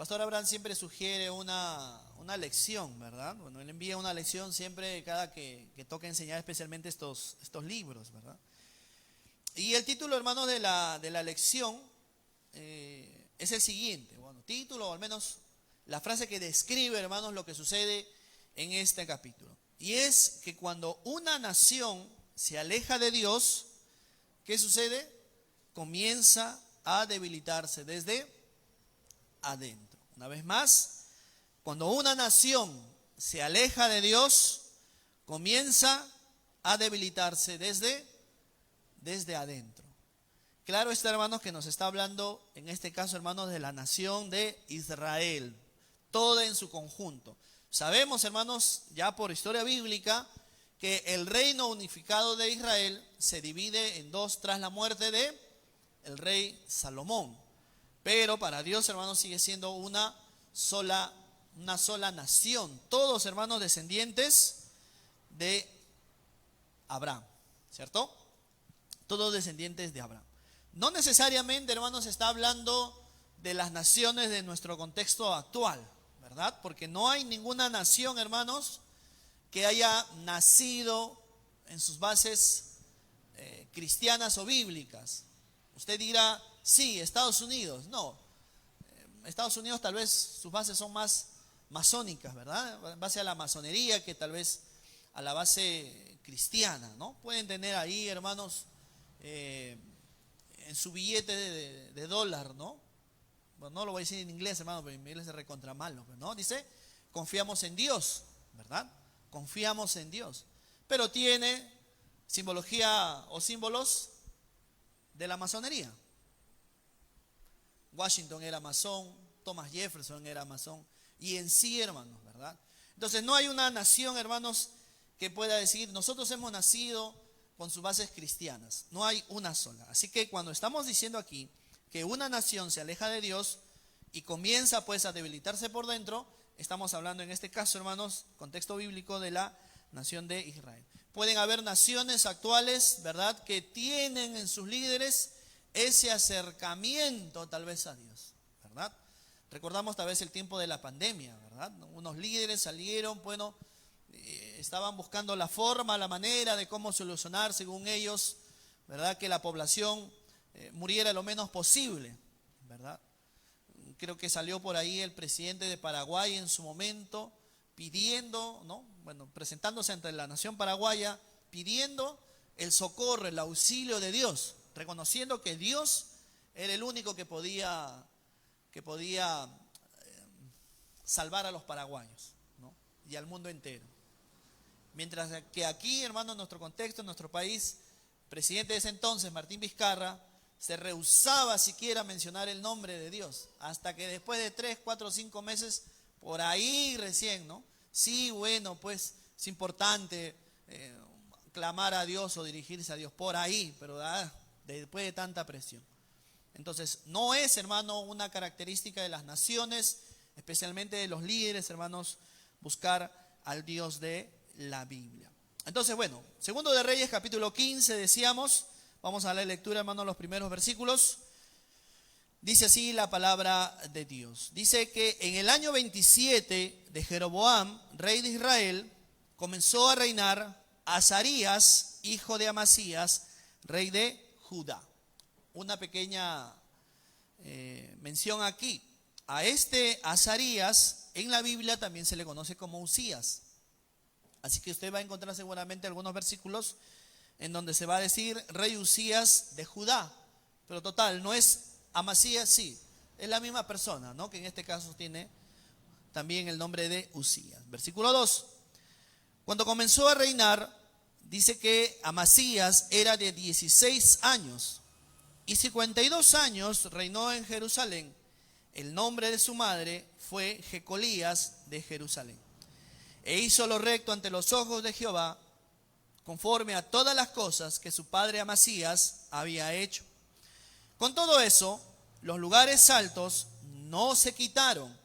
pastor Abraham siempre sugiere una lección, ¿verdad? Bueno, él envía una lección siempre cada que toca enseñar especialmente estos libros, ¿verdad? Y el título, hermanos, de la lección es el siguiente. Bueno, título, o al menos la frase que describe, hermanos, lo que sucede en este capítulo. Y es que cuando una nación se aleja de Dios, ¿qué sucede? Comienza a debilitarse desde adentro. Una vez más, cuando una nación se aleja de Dios, comienza a debilitarse desde adentro. Claro está, hermanos, que nos está hablando, en este caso, hermanos, de la nación de Israel, toda en su conjunto. Sabemos, hermanos, ya por historia bíblica, que el reino unificado de Israel se divide en dos tras la muerte de el rey Salomón. Pero para Dios, hermanos, sigue siendo una sola nación. Todos, hermanos, descendientes de Abraham, ¿cierto? Todos descendientes de Abraham. No necesariamente, hermanos, está hablando de las naciones de nuestro contexto actual, ¿verdad? Porque no hay ninguna nación, hermanos, que haya nacido en sus bases cristianas o bíblicas. Usted dirá, sí, Estados Unidos. No, Estados Unidos tal vez sus bases son más masónicas, ¿verdad? En base a la masonería que tal vez a la base cristiana, ¿no? Pueden tener ahí, hermanos, en su billete de dólar, ¿no? Bueno, no lo voy a decir en inglés, hermano, pero en inglés es recontra malo, ¿no? Dice, confiamos en Dios, ¿verdad? Confiamos en Dios. Pero tiene simbología o símbolos de la masonería. Washington era masón, Thomas Jefferson era masón, y en sí, hermanos, ¿verdad? Entonces no hay una nación, hermanos, que pueda decir, nosotros hemos nacido con sus bases cristianas. No hay una sola. Así que cuando estamos diciendo aquí que una nación se aleja de Dios y comienza pues a debilitarse por dentro, estamos hablando en este caso, hermanos, contexto bíblico de la nación de Israel. Pueden haber naciones actuales, ¿verdad?, que tienen en sus líderes ese acercamiento tal vez a Dios, ¿verdad? Recordamos tal vez el tiempo de la pandemia, ¿verdad? Unos líderes salieron, bueno, estaban buscando la forma, la manera de cómo solucionar, según ellos, ¿verdad?, que la población muriera lo menos posible, ¿verdad? Creo que salió por ahí el presidente de Paraguay en su momento pidiendo, ¿no? Bueno, presentándose ante la nación paraguaya, pidiendo el socorro, el auxilio de Dios, reconociendo que Dios era el único que podía salvar a los paraguayos, ¿no?, y al mundo entero. Mientras que aquí, hermano, en nuestro contexto, en nuestro país, el presidente de ese entonces, Martín Vizcarra, se rehusaba siquiera a mencionar el nombre de Dios, hasta que después de 3, 4, 5 meses, por ahí recién, ¿no? Sí, bueno, pues es importante clamar a Dios o dirigirse a Dios, por ahí, pero después de tanta presión. Entonces, no es, hermano, una característica de las naciones, especialmente de los líderes, hermanos, buscar al Dios de la Biblia. Entonces, bueno, Segundo de Reyes, capítulo 15, decíamos, vamos a la lectura, hermano, los primeros versículos. Dice así la palabra de Dios. Dice que en el año 27 de Jeroboam, rey de Israel, comenzó a reinar Azarías, hijo de Amasías, rey de Judá. Una pequeña mención aquí. A este Azarías en la Biblia también se le conoce como Usías. Así que usted va a encontrar seguramente algunos versículos en donde se va a decir rey Usías de Judá. Pero total, no es Amasías, sí, es la misma persona, ¿no?, que en este caso tiene también el nombre de Usías. Versículo 2. Cuando comenzó a reinar, dice que Amasías era de 16 años y 52 años reinó en Jerusalén. El nombre de su madre fue Jecolías de Jerusalén. E hizo lo recto ante los ojos de Jehová, conforme a todas las cosas que su padre Amasías había hecho. Con todo eso, los lugares altos no se quitaron,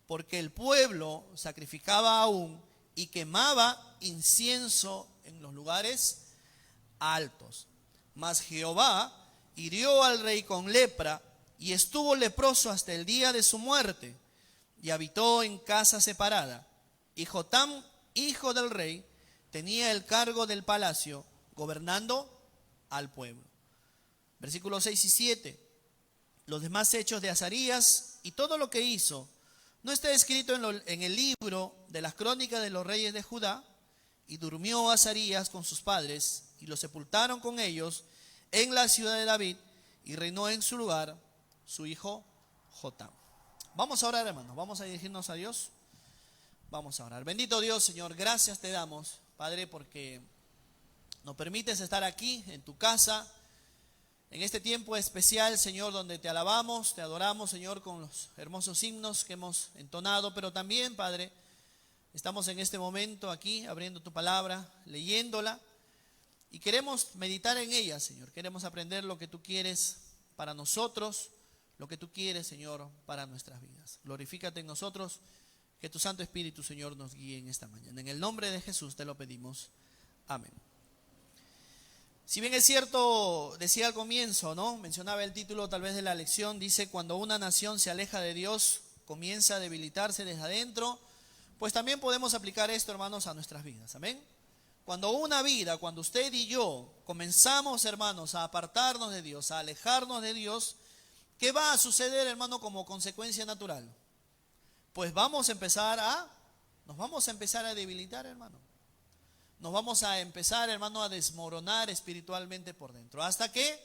porque el pueblo sacrificaba aún y quemaba incienso en los lugares altos. Mas Jehová hirió al rey con lepra y estuvo leproso hasta el día de su muerte. y habitó en casa separada. Y Jotam, hijo del rey, tenía el cargo del palacio, gobernando al pueblo. Versículos 6 y 7. Los demás hechos de Azarías y todo lo que hizo, ¿no está escrito en el libro de las crónicas de los reyes de Judá? Y durmió Azarías con sus padres, y lo sepultaron con ellos en la ciudad de David, y reinó en su lugar su hijo Jotam. Vamos a orar, hermanos, vamos a dirigirnos a Dios. Vamos a orar. Bendito Dios, Señor, gracias te damos, Padre, porque nos permites estar aquí en tu casa, en este tiempo especial, Señor, donde te alabamos, te adoramos, Señor, con los hermosos himnos que hemos entonado, pero también, Padre, estamos en este momento aquí abriendo tu palabra, leyéndola, y queremos meditar en ella, Señor. Queremos aprender lo que tú quieres para nosotros, lo que tú quieres, Señor, para nuestras vidas. Glorifícate en nosotros, que tu Santo Espíritu, Señor, nos guíe en esta mañana. En el nombre de Jesús te lo pedimos. Amén. Si bien es cierto, decía al comienzo, ¿no? Mencionaba el título tal vez de la lección, dice: cuando una nación se aleja de Dios, comienza a debilitarse desde adentro. Pues también podemos aplicar esto, hermanos, a nuestras vidas. Amén. Cuando cuando usted y yo comenzamos, hermanos, a apartarnos de Dios, a alejarnos de Dios, ¿qué va a suceder, hermano, como consecuencia natural? Pues nos vamos a empezar a debilitar, hermano. Nos vamos a empezar, hermano, a desmoronar espiritualmente por dentro, hasta que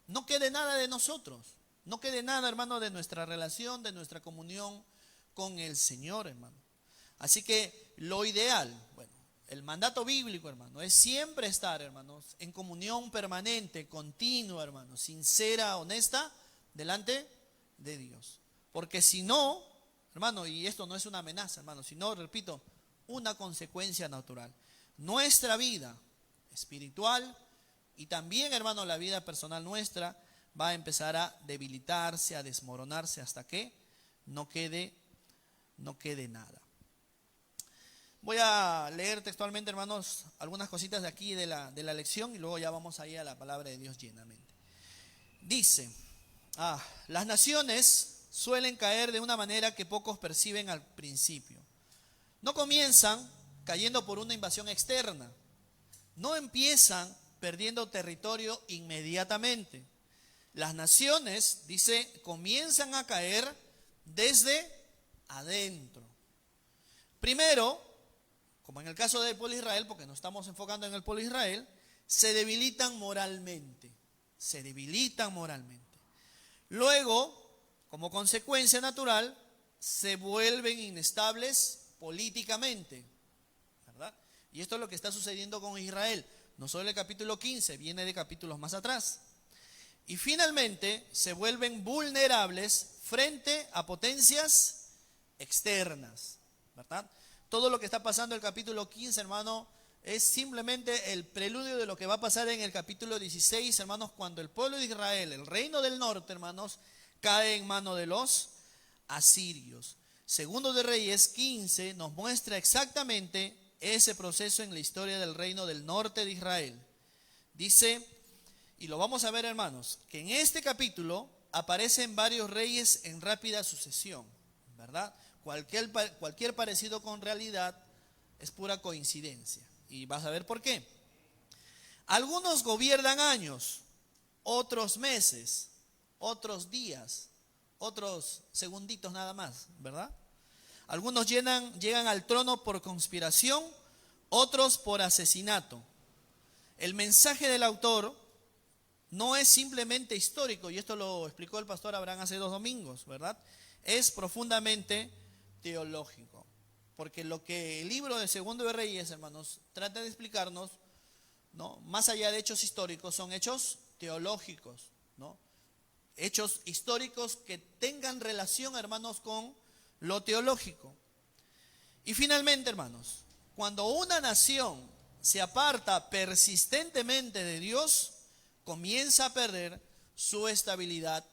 no quede nada de nosotros, no quede nada, hermano, de nuestra relación, de nuestra comunión con el Señor, hermano. Así que lo ideal, bueno, el mandato bíblico, hermano, es siempre estar, hermanos, en comunión permanente, continua, hermano, sincera, honesta, delante de Dios. Porque si no, hermano, y esto no es una amenaza, hermano, sino, repito, una consecuencia natural. Nuestra vida espiritual y también, hermano, la vida personal nuestra va a empezar a debilitarse, a desmoronarse hasta que no quede nada. Voy a leer textualmente, hermanos, algunas cositas de aquí de la lección y luego ya vamos a ir a la palabra de Dios llenamente. Dice: las naciones suelen caer de una manera que pocos perciben al principio. No comienzan cayendo por una invasión externa. No empiezan perdiendo territorio inmediatamente. Las naciones, dice, comienzan a caer desde adentro. Primero, como en el caso del pueblo de Israel, porque nos estamos enfocando en el pueblo de Israel, se debilitan moralmente. Se debilitan moralmente. Luego, como consecuencia natural, se vuelven inestables políticamente. ¿Verdad? Y esto es lo que está sucediendo con Israel. No solo el capítulo 15, viene de capítulos más atrás. Y finalmente se vuelven vulnerables frente a potencias externas. ¿Verdad? Todo lo que está pasando en el capítulo 15, hermano, es simplemente el preludio de lo que va a pasar en el capítulo 16, hermanos, cuando el pueblo de Israel, el reino del norte, hermanos, cae en manos de los asirios. Segundo de Reyes 15 nos muestra exactamente ese proceso en la historia del reino del norte de Israel. Dice, y lo vamos a ver, hermanos, que en este capítulo aparecen varios reyes en rápida sucesión, ¿verdad? Cualquier parecido con realidad es pura coincidencia. Y vas a ver por qué. Algunos gobiernan años, otros meses, otros días, otros segunditos nada más, ¿verdad? Algunos llegan al trono por conspiración, otros por asesinato. El mensaje del autor no es simplemente histórico, y esto lo explicó el pastor Abraham hace 2 domingos, ¿verdad? Es profundamente teológico. Porque lo que el libro de Segundo de Reyes, hermanos, trata de explicarnos, ¿no? Más allá de hechos históricos, son hechos teológicos, ¿no? Hechos históricos que tengan relación, hermanos, con lo teológico. Y finalmente, hermanos, cuando una nación se aparta persistentemente de Dios, comienza a perder su estabilidad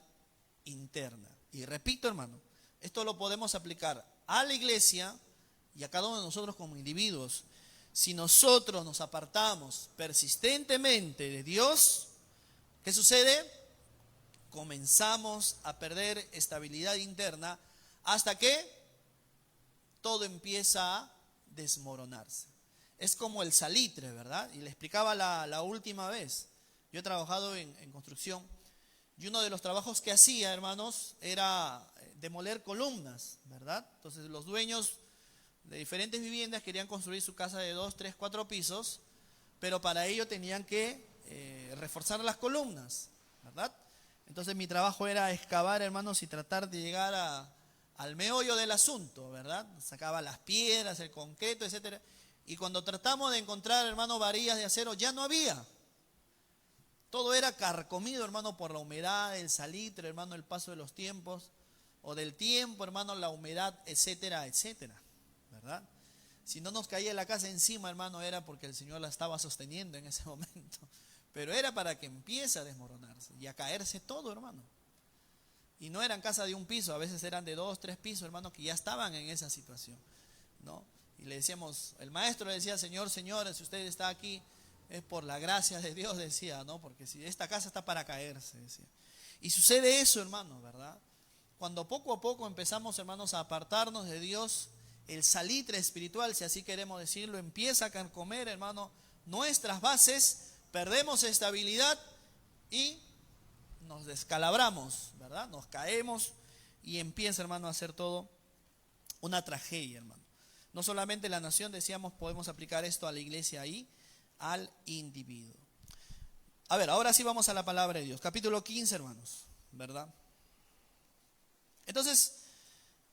interna. Y repito, hermano, esto lo podemos aplicar a la iglesia y a cada uno de nosotros como individuos. Si nosotros nos apartamos persistentemente de Dios, ¿qué sucede? Comenzamos a perder estabilidad interna hasta que todo empieza a desmoronarse. Es como el salitre, ¿verdad? Y le explicaba la última vez. Yo he trabajado en construcción y uno de los trabajos que hacía, hermanos, era demoler columnas, ¿verdad? Entonces los dueños de diferentes viviendas querían construir su casa de 2, 3, 4 pisos, pero para ello tenían que reforzar las columnas, ¿verdad? Entonces mi trabajo era excavar, hermanos, y tratar de llegar al meollo del asunto, ¿verdad? Sacaba las piedras, el concreto, etcétera. Y cuando tratamos de encontrar, hermano, varillas de acero, ya no había. Todo era carcomido, hermano, por la humedad, el salitre, hermano, el paso de los tiempos, o del tiempo, hermano, la humedad, etcétera, etcétera, ¿verdad? Si no nos caía la casa encima, hermano, era porque el Señor la estaba sosteniendo en ese momento. Pero era para que empiece a desmoronarse y a caerse todo, hermano. Y no eran casas de un piso, a veces eran de 2, 3 pisos, hermano, que ya estaban en esa situación, ¿no? Y le decíamos, el maestro le decía, Señor, señores, si usted está aquí, es por la gracia de Dios, decía, ¿no? Porque si esta casa está para caerse, decía. Y sucede eso, hermano, ¿verdad? Cuando poco a poco empezamos, hermanos, a apartarnos de Dios, el salitre espiritual, si así queremos decirlo, empieza a carcomer, hermano, nuestras bases, perdemos estabilidad y nos descalabramos, ¿verdad? Nos caemos y empieza, hermano, a ser todo una tragedia, hermano. No solamente la nación, decíamos, podemos aplicar esto a la iglesia ahí, al individuo. A ver, ahora sí vamos a la palabra de Dios. Capítulo 15, hermanos, ¿verdad? Entonces,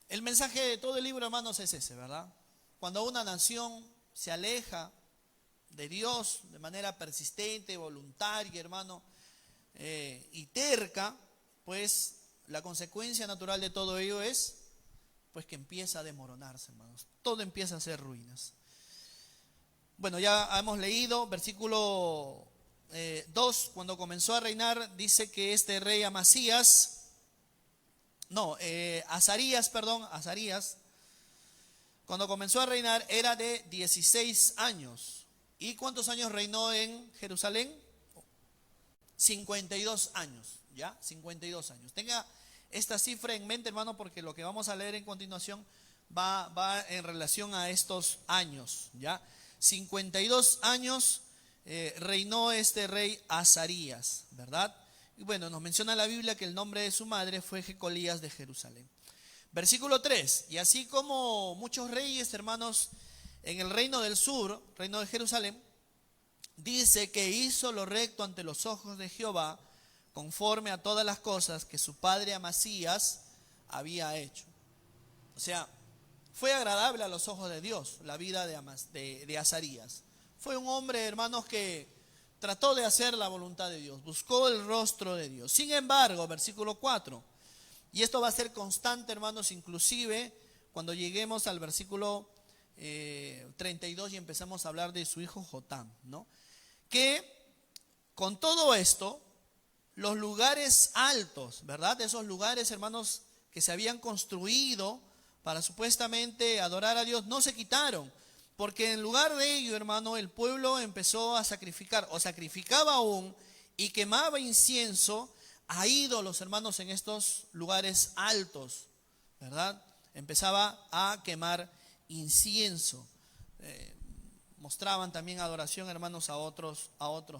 el mensaje de todo el libro, hermanos, es ese, ¿verdad? Cuando una nación se aleja de Dios de manera persistente, voluntaria, hermano, y terca, pues la consecuencia natural de todo ello es pues que empieza a desmoronarse, hermanos. Todo empieza a ser ruinas. Bueno, ya hemos leído versículo 2, cuando comenzó a reinar, dice que este rey Azarías, cuando comenzó a reinar era de 16 años. ¿Y cuántos años reinó en Jerusalén? 52 años, ¿ya? 52 años. Tenga esta cifra en mente, hermano, porque lo que vamos a leer en continuación va en relación a estos años, ¿ya? 52 años reinó este rey Azarías, ¿verdad? Y bueno, nos menciona la Biblia que el nombre de su madre fue Jecolías de Jerusalén. Versículo 3, y así como muchos reyes, hermanos, en el reino del sur, reino de Jerusalén, dice que hizo lo recto ante los ojos de Jehová, conforme a todas las cosas que su padre Amasías había hecho. O sea, fue agradable a los ojos de Dios la vida de Azarías. Fue un hombre, hermanos, que trató de hacer la voluntad de Dios, buscó el rostro de Dios. Sin embargo, versículo 4, y esto va a ser constante, hermanos, inclusive cuando lleguemos al versículo 32 y empezamos a hablar de su hijo Jotam, ¿no? Que con todo esto, los lugares altos, ¿verdad? Esos lugares, hermanos, que se habían construido para supuestamente adorar a Dios, no se quitaron. Porque en lugar de ello, hermano, el pueblo empezó a sacrificar, o sacrificaba aún, y quemaba incienso a ídolos, hermanos, en estos lugares altos, ¿verdad? Empezaba a quemar incienso. Mostraban también adoración, hermanos, a otros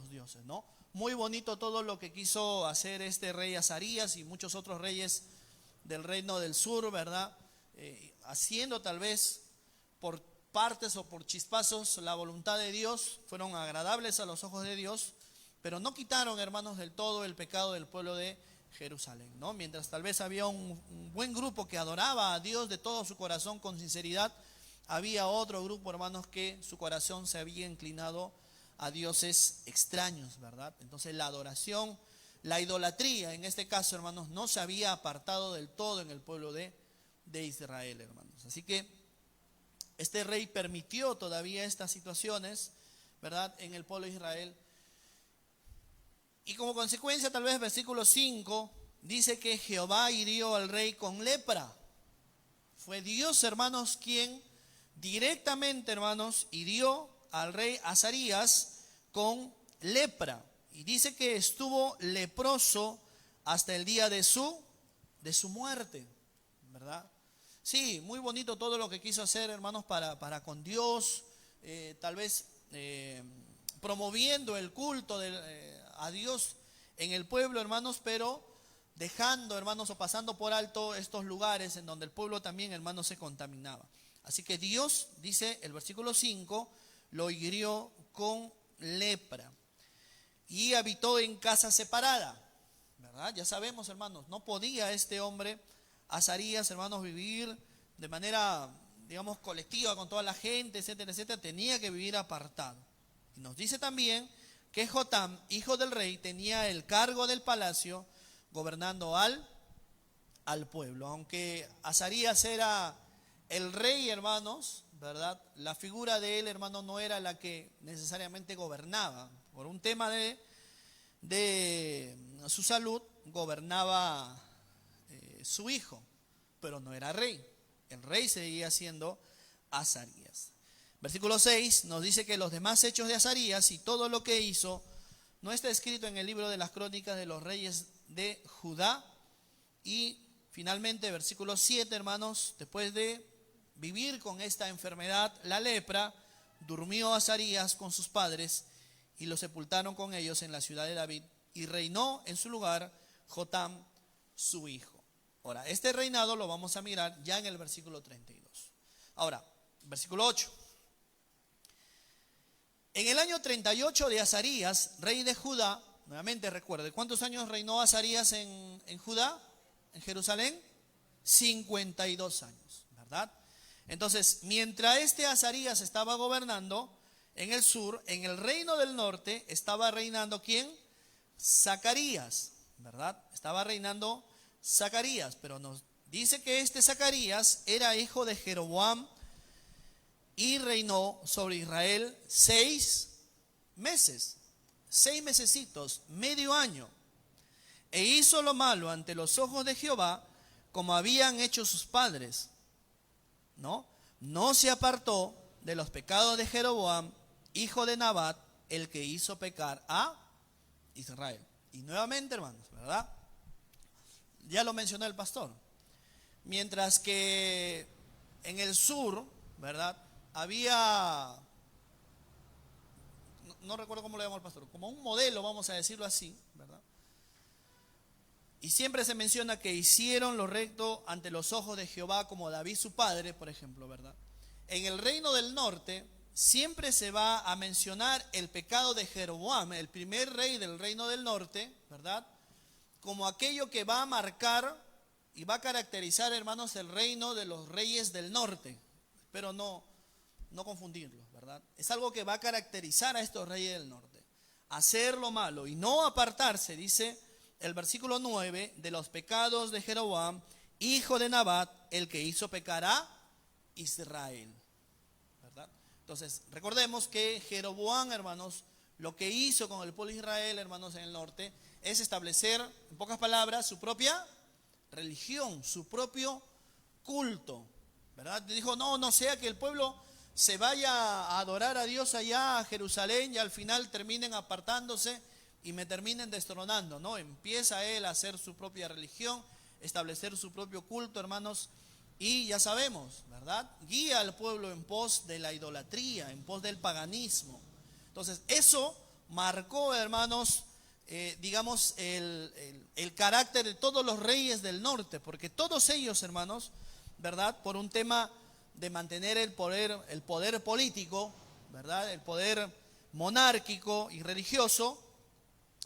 dioses, ¿no? Muy bonito todo lo que quiso hacer este rey Azarías y muchos otros reyes del reino del sur, ¿verdad? Haciendo tal vez por partes o por chispazos la voluntad de Dios, fueron agradables a los ojos de Dios, pero no quitaron, hermanos, del todo el pecado del pueblo de Jerusalén, ¿no? Mientras tal vez había un buen grupo que adoraba a Dios de todo su corazón con sinceridad, había otro grupo, hermanos, que su corazón se había inclinado a dioses extraños, ¿verdad? Entonces la adoración, la idolatría, en este caso, hermanos, no se había apartado del todo en el pueblo de Israel, hermanos. Así que este rey permitió todavía estas situaciones, ¿verdad?, en el pueblo de Israel. Y como consecuencia, tal vez versículo 5 dice que Jehová hirió al rey con lepra. Fue Dios, hermanos, quien directamente, hermanos, hirió al rey Azarías con lepra. Y dice que estuvo leproso hasta el día de su muerte, ¿verdad? Sí, muy bonito todo lo que quiso hacer, hermanos, para con Dios, tal vez promoviendo el culto a Dios en el pueblo, hermanos, pero dejando, hermanos, o pasando por alto estos lugares en donde el pueblo también, hermanos, se contaminaba. Así que Dios, dice el versículo 5, lo hirió con lepra y habitó en casa separada, ¿verdad? Ya sabemos, hermanos, no podía este hombre, Azarías, hermanos, vivir de manera, digamos, colectiva con toda la gente, etcétera, etcétera. Tenía que vivir apartado. Y nos dice también que Jotam, hijo del rey, tenía el cargo del palacio gobernando al pueblo. Aunque Azarías era el rey, hermanos, ¿verdad? La figura de él, hermano, no era la que necesariamente gobernaba. Por un tema de su salud, gobernaba su hijo, pero no era rey. El rey seguía siendo Azarías. Versículo 6 nos dice que los demás hechos de Azarías y todo lo que hizo no está escrito en el libro de las crónicas de los reyes de Judá. Y finalmente, versículo 7, hermanos, después de vivir con esta enfermedad, la lepra, durmió Azarías con sus padres y lo sepultaron con ellos en la ciudad de David, y reinó en su lugar Jotam, su hijo. Ahora, este reinado lo vamos a mirar ya en el versículo 32. Ahora, versículo 8. En el año 38 de Azarías, rey de Judá, nuevamente recuerde, ¿cuántos años reinó Azarías en Judá, en Jerusalén? 52 años, ¿verdad? Entonces, mientras este Azarías estaba gobernando en el sur, en el reino del norte, estaba reinando ¿quién? Zacarías, ¿verdad? Estaba reinando Zacarías, pero nos dice que este Zacarías era hijo de Jeroboam y reinó sobre Israel 6 meses, 6 mesecitos, medio año. E hizo lo malo ante los ojos de Jehová, como habían hecho sus padres. No se apartó de los pecados de Jeroboam, hijo de Nabat, el que hizo pecar a Israel. Y nuevamente, hermanos, ¿verdad? Ya lo mencionó el pastor. Mientras que en el sur, ¿verdad? Había, no recuerdo cómo lo llamó el pastor, como un modelo, vamos a decirlo así, ¿verdad? Y siempre se menciona que hicieron lo recto ante los ojos de Jehová, como David su padre, por ejemplo, ¿verdad? En el reino del norte siempre se va a mencionar el pecado de Jeroboam, el primer rey del reino del norte, ¿verdad? Como aquello que va a marcar y va a caracterizar, hermanos, el reino de los reyes del norte. Pero no confundirlos, ¿verdad? Es algo que va a caracterizar a estos reyes del norte. Hacer lo malo y no apartarse, dice el versículo 9, de los pecados de Jeroboam, hijo de Nabat, el que hizo pecar a Israel, ¿verdad? Entonces, recordemos que Jeroboam, hermanos, lo que hizo con el pueblo de Israel, hermanos, en el norte, es establecer, en pocas palabras, su propia religión, su propio culto, ¿verdad? Dijo, no sea que el pueblo se vaya a adorar a Dios allá a Jerusalén y al final terminen apartándose y me terminen destronando, ¿no? Empieza él a hacer su propia religión, establecer su propio culto, hermanos, y ya sabemos, ¿verdad? Guía al pueblo en pos de la idolatría, en pos del paganismo. Entonces, eso marcó, hermanos, digamos, el carácter de todos los reyes del norte, porque todos ellos, hermanos, ¿verdad? Por un tema de mantener el poder político, ¿verdad? El poder monárquico y religioso,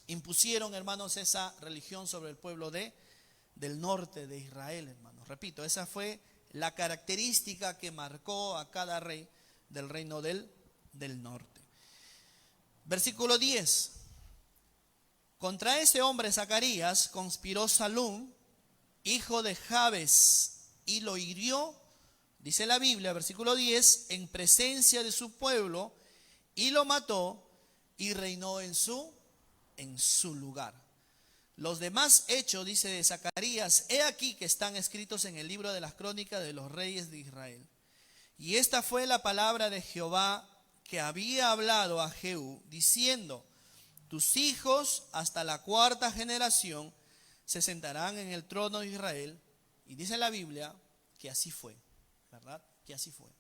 impusieron, hermanos, esa religión sobre el pueblo del norte de Israel, hermanos. Repito, esa fue la característica que marcó a cada rey del reino del norte. Versículo 10. Contra ese hombre Zacarías conspiró Salum, hijo de Jabes, y lo hirió, dice la Biblia, versículo 10, en presencia de su pueblo, y lo mató y reinó en su lugar. Los demás hechos, dice de Zacarías, he aquí que están escritos en el libro de las crónicas de los reyes de Israel. Y esta fue la palabra de Jehová que había hablado a Jehú, diciendo, tus hijos hasta la cuarta generación se sentarán en el trono de Israel. Y dice la Biblia que así fue, ¿verdad? Que así fue.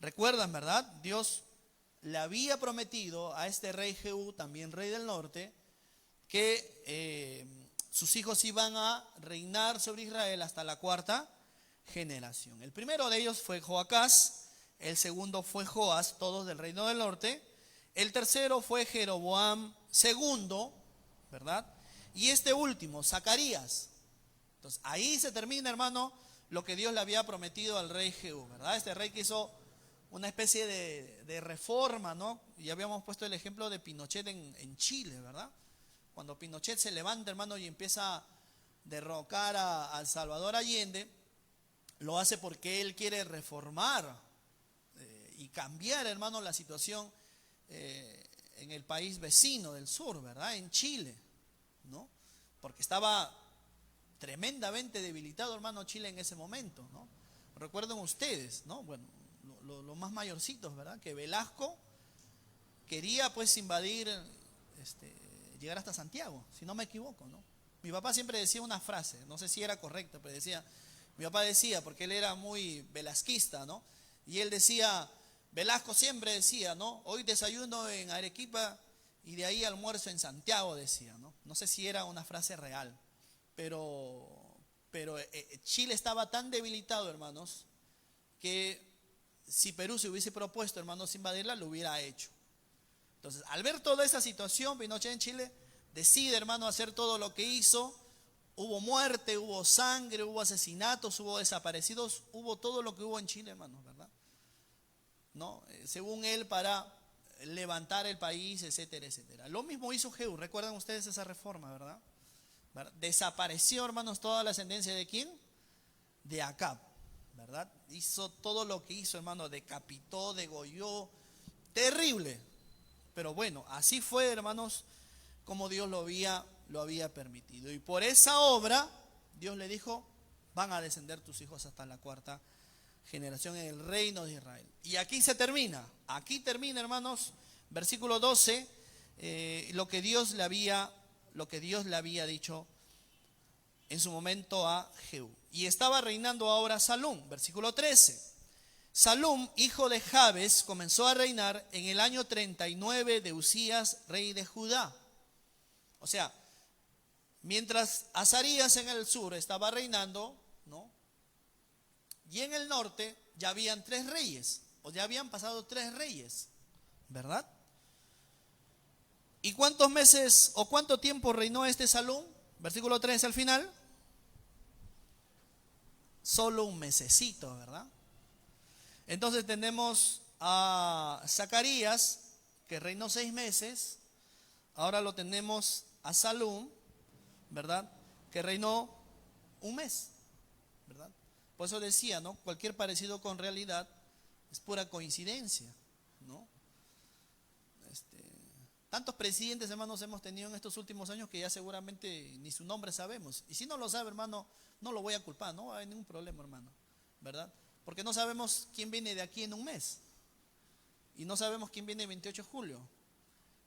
Recuerdan, ¿verdad? Dios le había prometido a este rey Jehú, también rey del norte, que sus hijos iban a reinar sobre Israel hasta la cuarta generación. El primero de ellos fue Joacás, el segundo fue Joás, todos del reino del norte. El tercero fue Jeroboam segundo, ¿verdad? Y este último, Zacarías. Entonces ahí se termina, hermano, lo que Dios le había prometido al rey Jehú, ¿verdad? Este rey que hizo una especie de reforma, ¿no? Y habíamos puesto el ejemplo de Pinochet en Chile, ¿verdad? Cuando Pinochet se levanta, hermano, y empieza a derrocar a Salvador Allende, lo hace porque él quiere reformar y cambiar, hermano, la situación en el país vecino del sur, ¿verdad? En Chile, ¿no? Porque estaba tremendamente debilitado, hermano, Chile en ese momento, ¿no? Recuerden ustedes, ¿no? Bueno, los más mayorcitos, ¿verdad? Que Velasco quería pues invadir, llegar hasta Santiago, si no me equivoco, ¿no? Mi papá siempre decía una frase, no sé si era correcta, pero mi papá decía, porque él era muy velasquista, ¿no? Y él decía, Velasco siempre decía, ¿no? Hoy desayuno en Arequipa y de ahí almuerzo en Santiago, decía, ¿no? No sé si era una frase real, pero Chile estaba tan debilitado, hermanos, que si Perú se hubiese propuesto, hermanos, invadirla, lo hubiera hecho. Entonces, al ver toda esa situación, Pinochet en Chile decide, hermano, hacer todo lo que hizo. Hubo muerte, hubo sangre, hubo asesinatos, hubo desaparecidos, hubo todo lo que hubo en Chile, hermanos, ¿verdad? ¿No? Según él, para levantar el país, etcétera, etcétera. Lo mismo hizo Jehú, recuerdan ustedes esa reforma, ¿verdad? Desapareció, hermanos, toda la ascendencia de ¿quién? De Acab, ¿verdad? Hizo todo lo que hizo, hermano, decapitó, degolló, terrible. Pero bueno, así fue, hermanos, como Dios lo había permitido. Y por esa obra, Dios le dijo, van a descender tus hijos hasta la cuarta generación en el reino de Israel. Y aquí termina, hermanos, versículo 12, lo que Dios le había dicho en su momento a Jehú. Y estaba reinando ahora Salum, versículo 13. Salum, hijo de Jabes, comenzó a reinar en el año 39 de Usías, rey de Judá. O sea, mientras Azarías en el sur estaba reinando, ¿no? Y en el norte ya habían 3 reyes, o ya habían pasado 3 reyes, ¿verdad? ¿Y cuántos meses o cuánto tiempo reinó este Salum? Versículo 3 al final. Solo un mesecito, ¿verdad? Entonces tenemos a Zacarías, que reinó 6 meses. Ahora lo tenemos a Salum, ¿verdad? Que reinó un mes, ¿verdad? Por eso decía, ¿no? Cualquier parecido con realidad es pura coincidencia, ¿no? Tantos presidentes, hermanos, hemos tenido en estos últimos años que ya seguramente ni su nombre sabemos. Y si no lo sabe, hermano, no lo voy a culpar, no hay ningún problema, hermano, ¿verdad? Porque no sabemos quién viene de aquí en un mes. Y no sabemos quién viene el 28 de julio.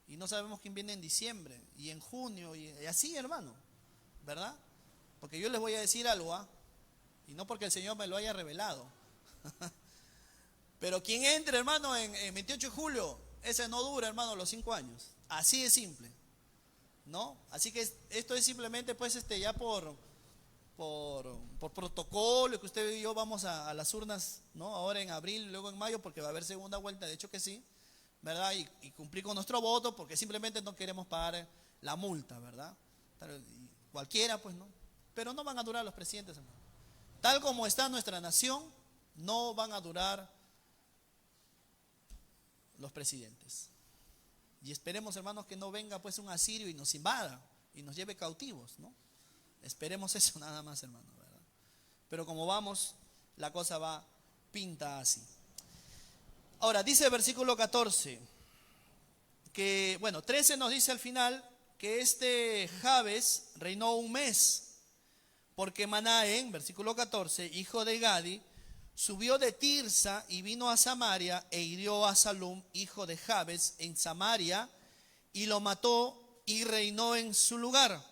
Y no sabemos quién viene en diciembre y en junio y así, hermano, ¿verdad? Porque yo les voy a decir algo, y no porque el Señor me lo haya revelado. Pero quien entre, hermano, en 28 de julio, ese no dura, hermano, los 5 años. Así de simple, ¿no? Así que esto es simplemente, pues, ya por protocolo, que usted y yo vamos a las urnas, ¿no? Ahora en abril, luego en mayo, porque va a haber segunda vuelta, de hecho que sí, ¿verdad? Y cumplir con nuestro voto, porque simplemente no queremos pagar la multa, ¿verdad? Cualquiera, pues, ¿no? Pero no van a durar los presidentes, hermano. Tal como está nuestra nación, no van a durar los presidentes. Y esperemos, hermanos, que no venga pues un asirio y nos invada y nos lleve cautivos, ¿no? Esperemos eso nada más, hermano, ¿verdad? Pero como vamos, la cosa pinta así. Ahora, dice el versículo 14, que, bueno, 13 nos dice al final que este Jabes reinó un mes, porque Manaén, versículo 14, hijo de Gadi, subió de Tirsa y vino a Samaria e hirió a Salum, hijo de Jabes, en Samaria, y lo mató y reinó en su lugar.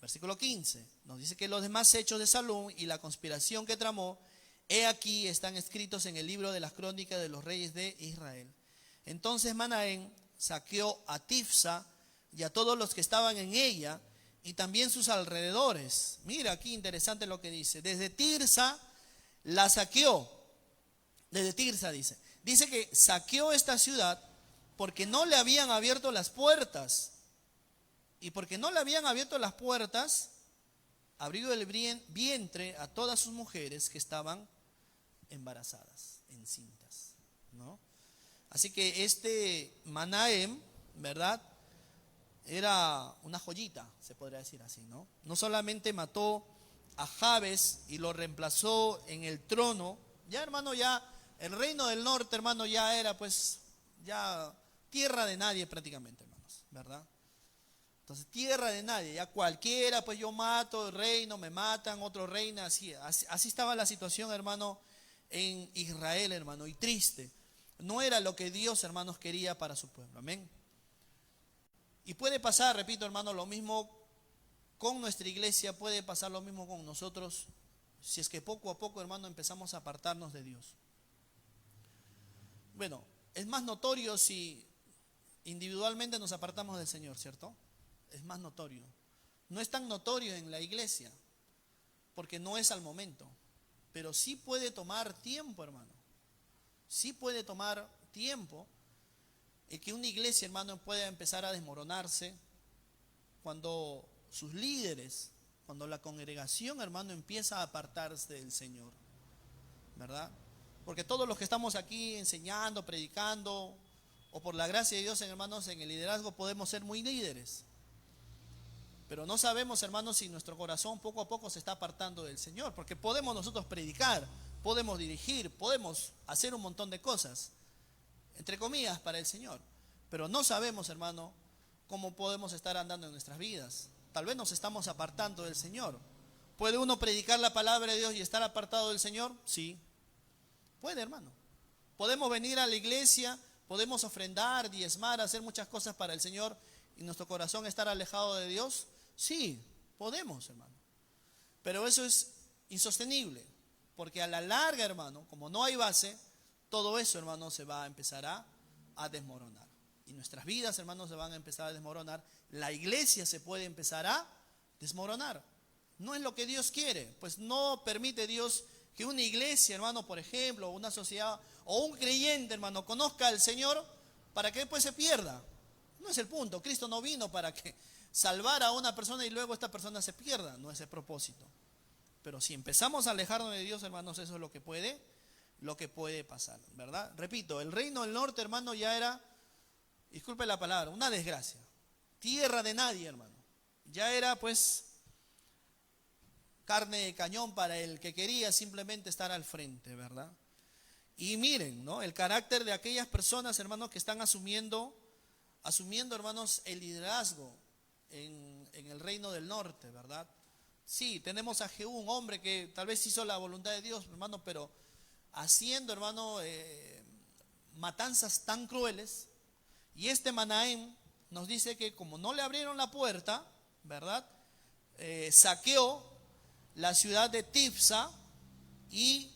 Versículo 15, nos dice que los demás hechos de Salum y la conspiración que tramó, he aquí están escritos en el libro de las crónicas de los reyes de Israel. Entonces Manahem saqueó a Tifsa y a todos los que estaban en ella y también sus alrededores. Mira aquí interesante lo que dice. Desde Tirsa la saqueó. Desde Tirsa dice. Dice que saqueó esta ciudad porque no le habían abierto las puertas. Y porque no le habían abierto las puertas, abrió el vientre a todas sus mujeres que estaban embarazadas, encintas, ¿no? Así que este Manahem, ¿verdad?, era una joyita, se podría decir así, ¿no? No solamente mató a Jabes y lo reemplazó en el trono, ya hermano, ya el reino del norte, hermano, ya era pues ya tierra de nadie prácticamente, hermanos, ¿verdad? Entonces tierra de nadie, ya cualquiera, pues yo mato, reino, me matan, otro reina, así estaba la situación, hermano, en Israel, hermano, y triste. No era lo que Dios, hermanos, quería para su pueblo, amén. Y puede pasar, repito, hermano, lo mismo con nuestra iglesia, puede pasar lo mismo con nosotros, si es que poco a poco, hermano, empezamos a apartarnos de Dios. Bueno, es más notorio si individualmente nos apartamos del Señor, ¿cierto? Es más notorio. No es tan notorio en la iglesia, porque no es al momento, pero sí puede tomar tiempo, hermano. Sí puede tomar tiempo el que una iglesia, hermano, pueda empezar a desmoronarse cuando sus líderes, cuando la congregación, hermano, empieza a apartarse del Señor, ¿verdad? Porque todos los que estamos aquí enseñando, predicando, o por la gracia de Dios, hermanos, en el liderazgo podemos ser muy líderes. Pero no sabemos, hermanos, si nuestro corazón poco a poco se está apartando del Señor. Porque podemos nosotros predicar, podemos dirigir, podemos hacer un montón de cosas, entre comillas, para el Señor. Pero no sabemos, hermano, cómo podemos estar andando en nuestras vidas. Tal vez nos estamos apartando del Señor. ¿Puede uno predicar la palabra de Dios y estar apartado del Señor? Sí. Puede, hermano. Podemos venir a la iglesia, podemos ofrendar, diezmar, hacer muchas cosas para el Señor y nuestro corazón estar alejado de Dios. Sí, podemos, hermano. Pero eso es insostenible, porque a la larga, hermano, como no hay base, todo eso, hermano, se va a empezar a desmoronar. Y nuestras vidas, hermanos, se van a empezar a desmoronar. La iglesia se puede empezar a desmoronar. No es lo que Dios quiere, pues no permite Dios que una iglesia, hermano, por ejemplo, una sociedad o un creyente, hermano, conozca al Señor para que después se pierda. No es el punto. Cristo no vino para que salvara a una persona y luego esta persona se pierda. No es el propósito. Pero si empezamos a alejarnos de Dios, hermanos, eso es lo que puede pasar, ¿verdad? Repito, el reino del norte, hermano, ya era, disculpe la palabra, una desgracia. Tierra de nadie, hermano. Ya era, pues, carne de cañón para el que quería simplemente estar al frente, ¿verdad? Y miren, ¿no?, el carácter de aquellas personas, hermanos, que están asumiendo, hermanos, el liderazgo en el reino del norte, ¿verdad? Sí, tenemos a Jehú, un hombre que tal vez hizo la voluntad de Dios, hermano, pero haciendo, hermano, matanzas tan crueles. Y este Manahem nos dice que como no le abrieron la puerta, ¿verdad?, saqueó la ciudad de Tifsa y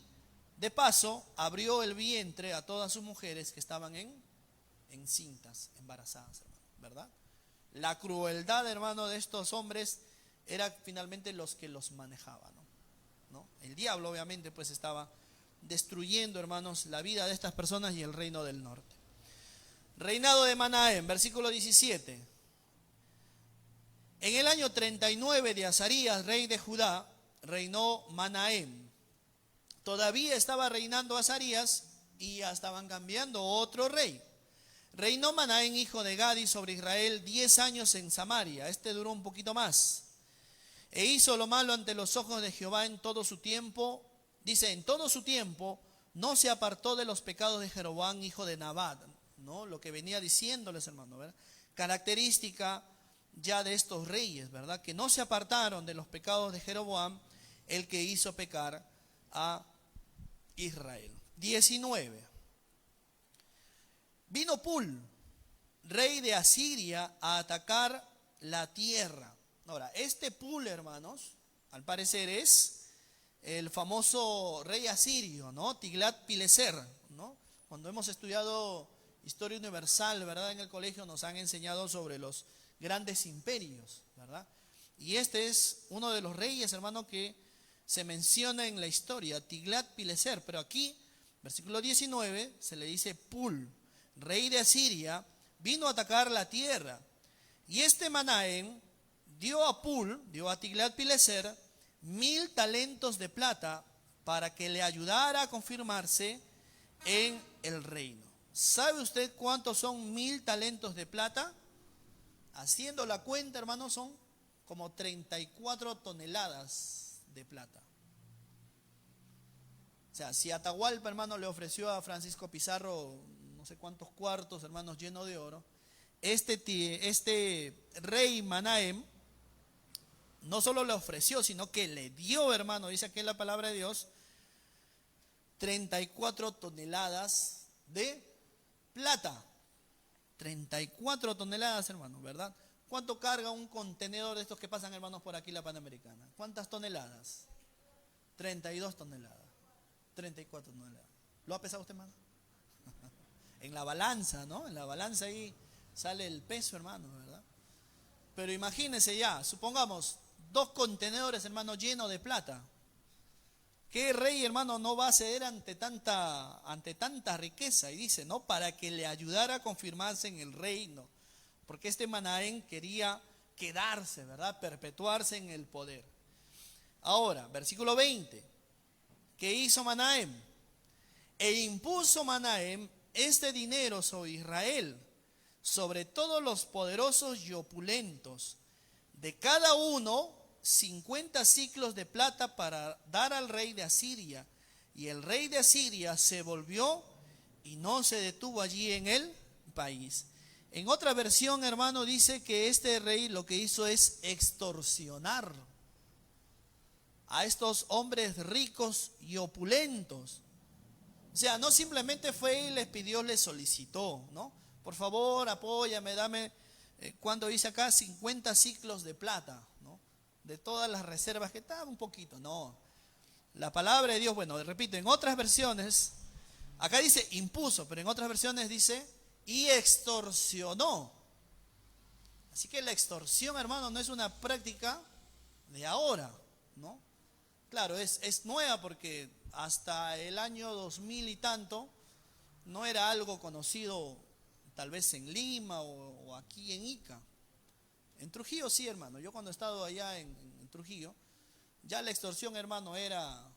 de paso abrió el vientre a todas sus mujeres que estaban encintas, embarazadas, hermano, ¿verdad? La crueldad, hermano, de estos hombres era finalmente los que los manejaban, ¿no? El diablo, obviamente, pues estaba destruyendo, hermanos, la vida de estas personas y el reino del norte. Reinado de Manahem, versículo 17. En el año 39 de Azarías, rey de Judá, reinó Manahem. Todavía estaba reinando Azarías y ya estaban cambiando otro rey. Reinó Manahem, hijo de Gadi, sobre Israel 10 años en Samaria. Este duró un poquito más. E hizo lo malo ante los ojos de Jehová en todo su tiempo. Dice, en todo su tiempo no se apartó de los pecados de Jeroboam, hijo de Nabat, ¿no? Lo que venía diciéndoles, hermano, ¿verdad? Característica ya de estos reyes, ¿verdad? Que no se apartaron de los pecados de Jeroboam, el que hizo pecar a Israel. 19. Vino Pul, rey de Asiria, a atacar la tierra. Ahora, este Pul, hermanos, al parecer es el famoso rey asirio, ¿no? Tiglat-Pileser, ¿no? Cuando hemos estudiado historia universal, ¿verdad? En el colegio nos han enseñado sobre los grandes imperios, ¿verdad? Y este es uno de los reyes, hermano, que se menciona en la historia, Tiglat-Pileser. Pero aquí, versículo 19, se le dice Pul, rey de Asiria, vino a atacar la tierra. Y este Manahem dio a Tiglat-Pileser 1000 talentos de plata para que le ayudara a confirmarse en el reino. ¿Sabe usted cuántos son 1000 talentos de plata? Haciendo la cuenta, hermanos, son como 34 toneladas de plata. O sea, si Atahualpa, hermano, le ofreció a Francisco Pizarro no sé cuántos cuartos, hermanos, llenos de oro, este rey Manahem no solo le ofreció, sino que le dio, hermano, dice aquí en la palabra de Dios, 34 toneladas de plata. 34 toneladas, hermano, ¿verdad? ¿Cuánto carga un contenedor de estos que pasan, hermanos, por aquí la Panamericana? ¿Cuántas toneladas? 32 toneladas. 34 toneladas. ¿Lo ha pesado usted, hermano? En la balanza, ¿no? En la balanza ahí sale el peso, hermano, ¿verdad? Pero imagínense ya, supongamos, 2 contenedores, hermano, llenos de plata. ¿Qué rey, hermano, no va a ceder ante tanta riqueza? Y dice, ¿no? Para que le ayudara a confirmarse en el reino. Porque este Manahem quería quedarse, ¿verdad? Perpetuarse en el poder. Ahora, versículo 20. ¿Qué hizo Manahem? E impuso Manahem este dinero sobre Israel, sobre todos los poderosos y opulentos, de cada uno 50 siclos de plata para dar al rey de Asiria. Y el rey de Asiria se volvió y no se detuvo allí en el país. En otra versión, hermano, dice que este rey lo que hizo es extorsionar a estos hombres ricos y opulentos. O sea, no simplemente fue y les pidió, les solicitó, ¿no? Por favor, apóyame, dame, ¿cuánto dice acá? 50 ciclos de plata, ¿no? De todas las reservas que estaban, un poquito, no. La palabra de Dios, bueno, repito, en otras versiones, acá dice impuso, pero en otras versiones dice y extorsionó. Así que la extorsión, hermano, no es una práctica de ahora, ¿no? Claro, es nueva porque hasta el año 2000 y tanto no era algo conocido tal vez en Lima o aquí en Ica. En Trujillo sí, hermano. Yo cuando he estado allá en Trujillo, ya la extorsión, hermano, era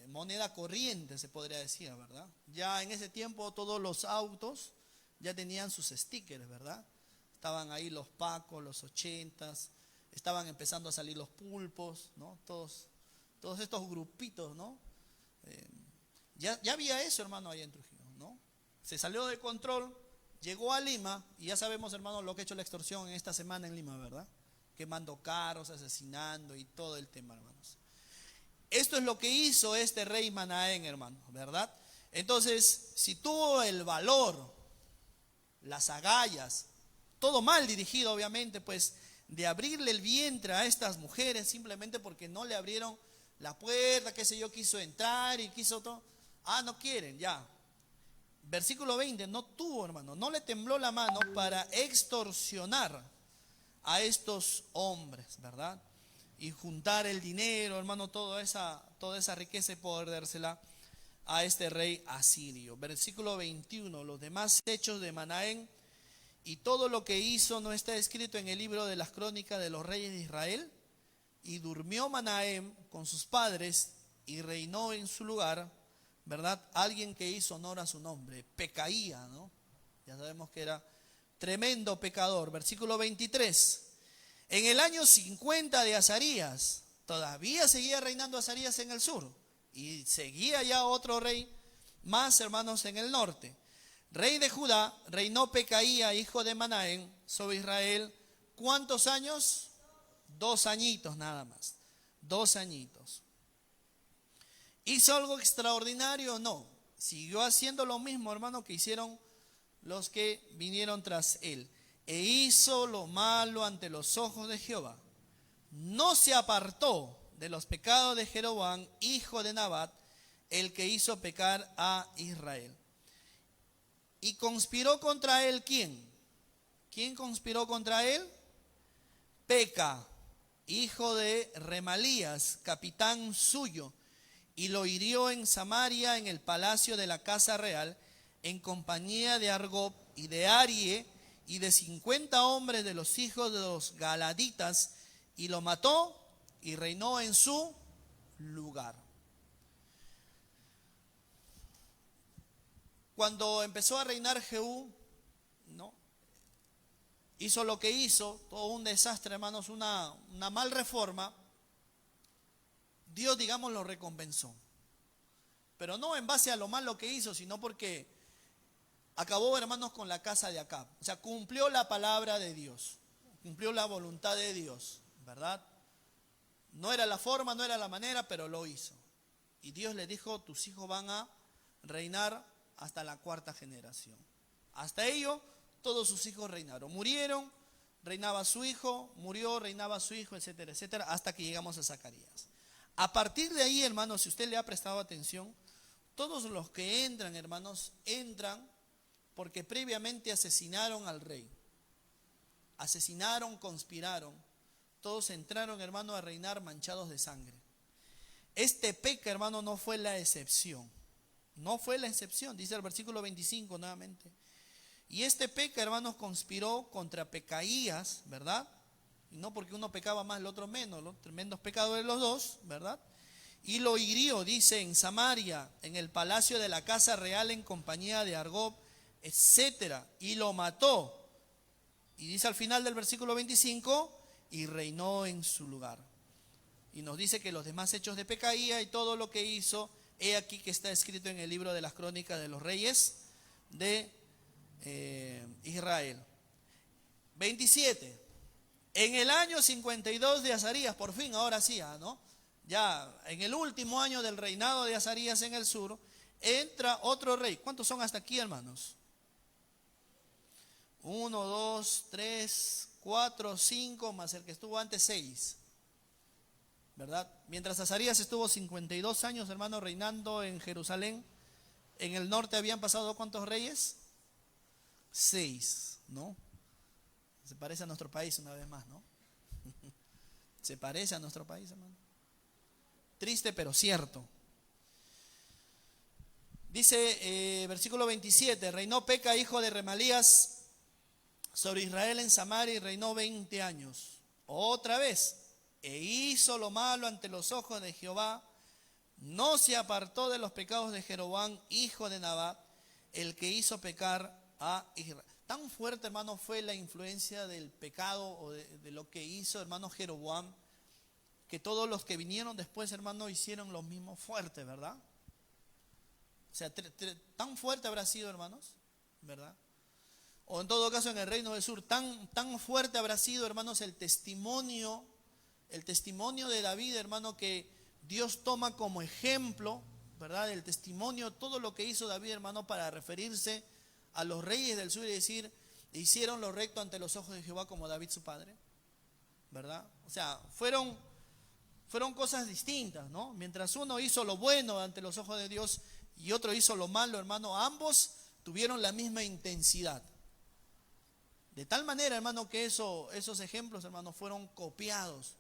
moneda corriente, se podría decir, ¿verdad? Ya en ese tiempo todos los autos ya tenían sus stickers, ¿verdad? Estaban ahí los Pacos, los 80s, estaban empezando a salir los pulpos, ¿no? Todos estos grupitos, ¿no? Ya había eso, hermano, allá en Trujillo, ¿no? Se salió de control, llegó a Lima, y ya sabemos, hermano, lo que ha hecho la extorsión en esta semana en Lima, ¿verdad? Quemando carros, asesinando y todo el tema, hermanos. Esto es lo que hizo este rey Manahem, hermano, ¿verdad? Entonces, si tuvo el valor, las agallas, todo mal dirigido, obviamente, pues, de abrirle el vientre a estas mujeres simplemente porque no le abrieron la puerta, qué sé yo, quiso entrar y quiso todo. Ah, no quieren, ya. Versículo 20, no tuvo, hermano, no le tembló la mano para extorsionar a estos hombres, ¿verdad? Y juntar el dinero, hermano, toda esa riqueza y poder dársela a este rey asirio. Versículo 21, los demás hechos de Manahem y todo lo que hizo no está escrito en el libro de las crónicas de los reyes de Israel. Y durmió Manahem con sus padres y reinó en su lugar, ¿verdad? Alguien que hizo honor a su nombre, Pecaía, ¿no? Ya sabemos que era tremendo pecador. Versículo 23. En el año 50 de Azarías, todavía seguía reinando Azarías en el sur. Y seguía ya otro rey más, hermanos, en el norte. Rey de Judá, reinó Pecaía, hijo de Manahem, sobre Israel. ¿Cuántos años? 2 añitos nada más, 2 añitos. ¿Hizo algo extraordinario? No. Siguió haciendo lo mismo, hermano, que hicieron los que vinieron tras él. E hizo lo malo ante los ojos de Jehová. no se apartó de los pecados de Jeroboam, hijo de Nabat, el que hizo pecar a Israel. Y conspiró contra él, ¿quién? ¿Quién conspiró contra él? Peca, hijo de Remalías, capitán suyo, y lo hirió en Samaria, en el palacio de la casa real, en compañía de Argob y de Arie y de 50 hombres de los hijos de los galaditas, y lo mató y reinó en su lugar. Cuando empezó a reinar Jehú, ¿no?, hizo lo que hizo, todo un desastre, hermanos, una mal reforma. Dios, digamos, lo recompensó. Pero no en base a lo malo que hizo, sino porque acabó, hermanos, con la casa de Acab. O sea, cumplió la palabra de Dios, cumplió la voluntad de Dios, ¿verdad? No era la forma, no era la manera, pero lo hizo. Y Dios le dijo, tus hijos van a reinar hasta la 4ª generación. Hasta ello, todos sus hijos reinaron. Murieron, reinaba su hijo, murió, reinaba su hijo, etcétera, etcétera, hasta que llegamos a Zacarías. A partir de ahí, hermanos, si usted le ha prestado atención, todos los que entran, hermanos, entran porque previamente asesinaron al rey. Asesinaron, conspiraron. Todos entraron, hermano, a reinar manchados de sangre. Este Peca, hermano, no fue la excepción. No fue la excepción, dice el versículo 25 nuevamente. Y este Peca, hermanos, conspiró contra Pecaías, ¿verdad? Y no porque uno pecaba más, el otro menos, los tremendos pecados de los dos, ¿verdad? Y lo hirió, dice, en Samaria, en el palacio de la casa real, en compañía de Argob, etcétera. Y lo mató. Y dice al final del versículo 25, y reinó en su lugar. Y nos dice que los demás hechos de Pecaía y todo lo que hizo, he aquí que está escrito en el libro de las crónicas de los reyes de Israel. 27. En el año 52 de Azarías, por fin, ahora sí, ¿no? Ya en el último año del reinado de Azarías en el sur, entra otro rey. ¿Cuántos son hasta aquí, hermanos? 1, 2, 3, 4, 5, más el que estuvo antes, 6. ¿Verdad? Mientras Azarías estuvo 52 años, hermano, reinando en Jerusalén, en el norte habían pasado ¿cuántos reyes? 6, ¿no? Se parece a nuestro país una vez más, ¿no? Se parece a nuestro país, hermano. Triste, pero cierto. Dice, versículo 27, reinó Peca, hijo de Remalías, sobre Israel en Samaria, y reinó 20 años. Otra vez, e hizo lo malo ante los ojos de Jehová, no se apartó de los pecados de Jeroboam, hijo de Nabat, el que hizo pecar a Israel. Tan fuerte, hermano, fue la influencia del pecado o de lo que hizo, hermano, Jeroboam, que todos los que vinieron después, hermano, hicieron lo mismo fuerte, ¿verdad? O sea, tan fuerte habrá sido, hermanos, ¿verdad? O en todo caso en el reino del sur, tan fuerte habrá sido, hermanos, el testimonio de David, hermano, que Dios toma como ejemplo, ¿verdad? El testimonio, todo lo que hizo David, hermano, para referirse a los reyes del sur y decir, hicieron lo recto ante los ojos de Jehová como David su padre, ¿verdad? O sea, fueron cosas distintas, ¿no? Mientras uno hizo lo bueno ante los ojos de Dios y otro hizo lo malo, hermano, ambos tuvieron la misma intensidad. De tal manera, hermano, que esos ejemplos, hermano, fueron copiados.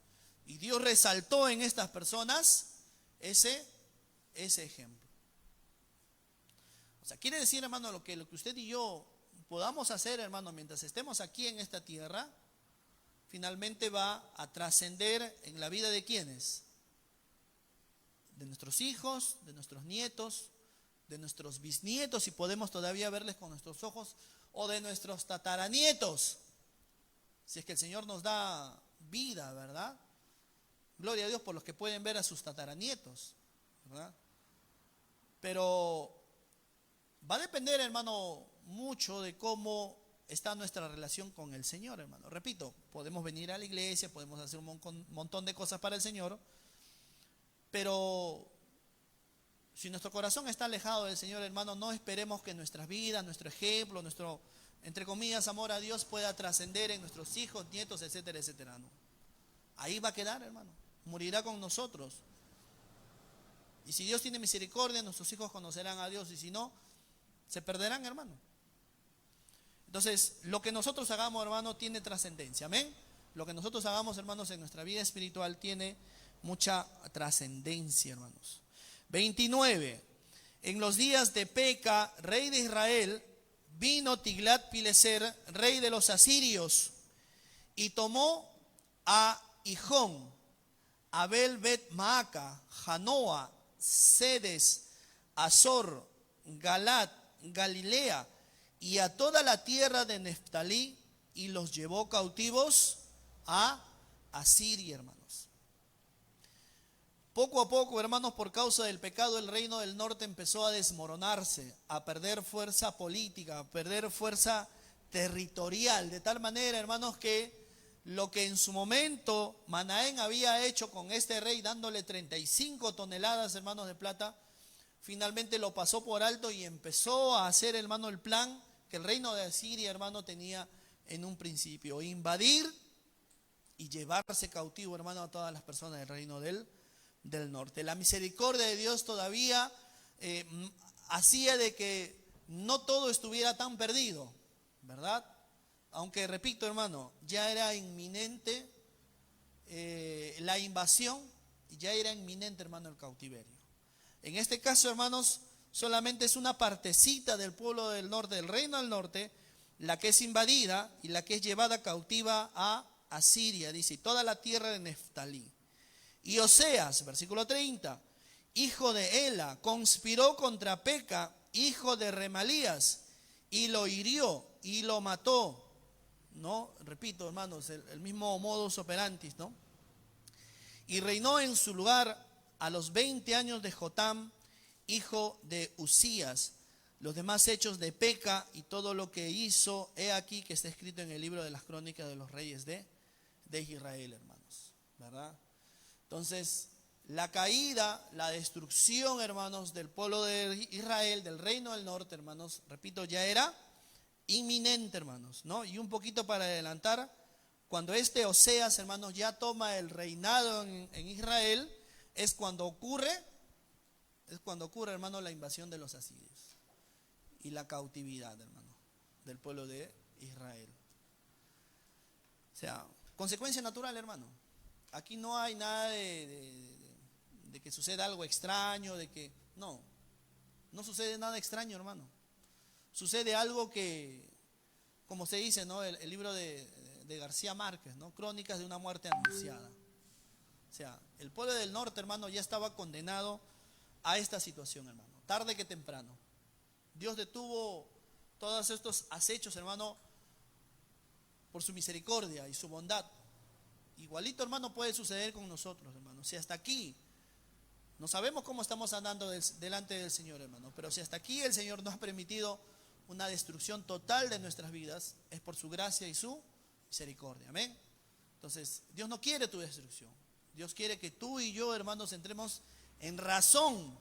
Y Dios resaltó en estas personas ese ejemplo. O sea, quiere decir, hermano, lo que usted y yo podamos hacer, hermano, mientras estemos aquí en esta tierra, finalmente va a trascender en la vida de ¿quiénes? De nuestros hijos, de nuestros nietos, de nuestros bisnietos, si podemos todavía verles con nuestros ojos, o de nuestros tataranietos, si es que el Señor nos da vida, ¿verdad? Gloria a Dios por los que pueden ver a sus tataranietos, ¿verdad? Pero va a depender, hermano, mucho de cómo está nuestra relación con el Señor, hermano. Repito, podemos venir a la iglesia, podemos hacer un montón de cosas para el Señor, pero si nuestro corazón está alejado del Señor, hermano, no esperemos que nuestras vidas, nuestro ejemplo, nuestro, entre comillas, amor a Dios pueda trascender en nuestros hijos, nietos, etcétera, etcétera, no. ahí va a quedar, hermano. Morirá con nosotros. Y si Dios tiene misericordia, nuestros hijos conocerán a Dios. Y si no, se perderán, hermano. Entonces, lo que nosotros hagamos, hermano, tiene trascendencia. Amén. Lo que nosotros hagamos, hermanos, en nuestra vida espiritual tiene mucha trascendencia, hermanos. 29. En los días de Peca, rey de Israel, vino Tiglat-Pileser, rey de los asirios, y tomó a Hijón, Abel Bet-Maaca, Janoa, Sedes, Azor, Galat, Galilea, y a toda la tierra de Neftalí, y los llevó cautivos a Asiria, hermanos. Poco a poco, hermanos, por causa del pecado, el reino del norte empezó a desmoronarse, a perder fuerza política, a perder fuerza territorial, de tal manera, hermanos, que lo que en su momento Manaén había hecho con este rey, dándole 35 toneladas, hermanos, de plata, finalmente lo pasó por alto y empezó a hacer, hermano, el plan que el reino de Asiria, hermano, tenía en un principio: invadir y llevarse cautivo, hermano, a todas las personas del reino del norte. La misericordia de Dios todavía hacía de que no todo estuviera tan perdido, ¿verdad? Aunque, repito, hermano, ya era inminente la invasión, y ya era inminente, hermano, el cautiverio. En este caso, hermanos, solamente es una partecita del pueblo del norte, del reino del norte, la que es invadida y la que es llevada cautiva a Asiria, dice, y toda la tierra de Neftalí. Y Oseas, versículo 30, hijo de Ela, conspiró contra Peca, hijo de Remalías, y lo hirió y lo mató, ¿no? Repito, hermanos, el mismo modus operandi, ¿no? Y reinó en su lugar a los 20 años de Jotam, hijo de Usías. Los demás hechos de Peca y todo lo que hizo, he aquí que está escrito en el libro de las crónicas de los reyes de Israel, hermanos, ¿verdad? Entonces, la caída, la destrucción, hermanos, del pueblo de Israel, del reino del norte, hermanos, repito, ya era inminente, hermanos, ¿no? Y un poquito para adelantar, cuando este Oseas, hermanos, ya toma el reinado en Israel, es cuando ocurre, hermano, la invasión de los asirios y la cautividad, hermano, del pueblo de Israel. O sea, consecuencia natural, hermano. Aquí no hay nada de que suceda algo extraño, no sucede nada extraño, hermano. Sucede algo que, como se dice, ¿no? El libro de García Márquez, ¿no? Crónicas de una muerte anunciada. O sea, el pueblo del norte, hermano, ya estaba condenado a esta situación, hermano. Tarde que temprano. Dios detuvo todos estos acechos, hermano, por su misericordia y su bondad. Igualito, hermano, puede suceder con nosotros, hermano. Si hasta aquí, no sabemos cómo estamos andando delante del Señor, hermano, pero si hasta aquí el Señor nos ha permitido una destrucción total de nuestras vidas, es por su gracia y su misericordia. Amén. Entonces, Dios no quiere tu destrucción. Dios quiere que tú y yo, hermanos, entremos en razón